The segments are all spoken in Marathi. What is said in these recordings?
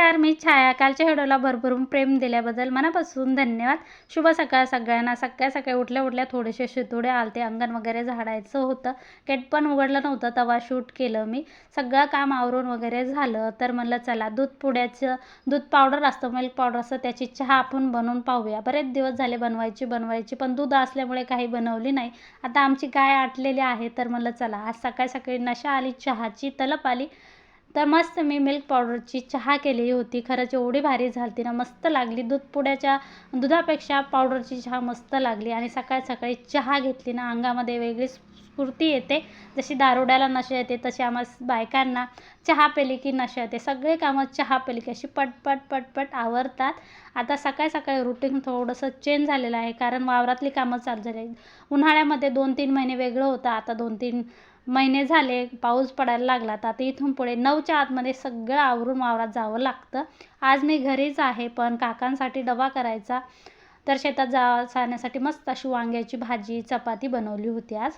नमस्कार, मी छाया. कालच्या व्हिडिओला भरभरून प्रेम दिल्याबद्दल मनापासून धन्यवाद. शुभ सकाळ सगळ्यांना. सकाळी उठल्या थोडेसे शितोडे आलते, अंगण वगैरे झाडायचं होतं. गेट पण उघडलं नव्हतं, तेव्हा शूट केलं मी. सगळं काम आवरून वगैरे झालं तर म्हणलं चला दूध पावडर असतं, मिल्क पावडर असतं, त्याची चहा आपण बनवून पाहूया. बरेच दिवस झाले बनवायची पण दूध असल्यामुळे काही बनवली नाही. आता आमची गाय आटलेली आहे तर म्हणलं चला आज सकाळी नशा आली, चहाची तलप आली. तर मस्त मी मिल्क पावडरची चहा केली होती. खरंच एवढी भारी झाली ना, मस्त लागली. दुधापेक्षा पावडरची चहा मस्त लागली. आणि सकाळी चहा घेतली ना, अंगामध्ये वेगळीच स्फूर्ती येते. जशी दारुड्याला नशा येते तशी आम्हा बायकांना चहा पेली की नशा येते. सगळे कामं चहा पेली की अशी पटपट आवरतात. आता सकाळी रुटीन थोडंसं चेंज झालेलं आहे, कारण वावरातली कामं चालू झाली. उन्हाळ्यामध्ये 2-3 महिने वेगळं होतं. आता 2-3 महिने झाले पाऊस पडायला लागला, तर आता इथून पुढे 9च्या आतमध्ये सगळं आवरून वावरात जावं लागतं. आज मी घरीच आहे, पण काकांसाठी डबा करायचा, तर शेतात जाण्यासाठी मस्त अशी वांग्याची भाजी चपाती बनवली होती आज.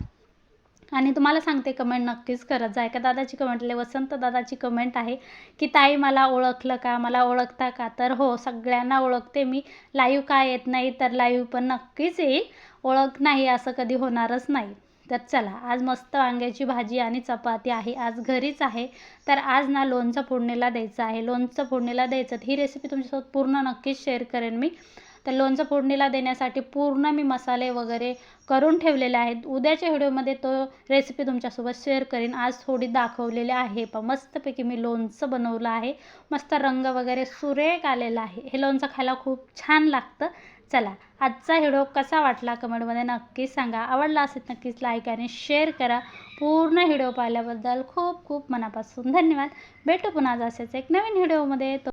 आणि तुम्हाला सांगते, कमेंट नक्कीच करत जा. एका दादाची कमेंट वसंत दादाची कमेंट आहे की ताई मला ओळखलं का, मला ओळखता का? तर हो, सगळ्यांना ओळखते मी. लाईव्ह का येत नाही, तर लाईव्ह पण नक्कीच येईल. ओळख नाही असं कधी होणारच नाही. तर चला, आज मस्त वांग्याची भाजी आणि चपाती आहे. आज घरीच आहे, तर आज ना लोणचं फोडणीला द्यायचं आहे. लोणचं फोडणीला द्यायचं, ही रेसिपी तुमच्यासोबत पूर्ण नक्कीच शेअर करेन मी. तर लोणचं फोडणीला देण्यासाठी पूर्ण मी मसाले वगैरे करून ठेवलेले आहेत. उद्याच्या व्हिडिओमध्ये तो रेसिपी तुमच्यासोबत शेअर करीन. आज थोडी दाखवलेली आहे. पण मस्तपैकी मी लोणचं बनवलं आहे. मस्त रंग वगैरे सुरेख आलेला आहे. हे लोणचं खायला खूप छान लागतं. चला, आजचा व्हिडिओ कसा वाटला कमेंटमध्ये नक्कीच सांगा. आवडला असेल नक्कीच लाईक आणि शेअर करा. पूर्ण व्हिडिओ पाहिल्याबद्दल खूप मनापासून धन्यवाद. भेटू पुन्हा असेच एक नवीन व्हिडिओमध्ये.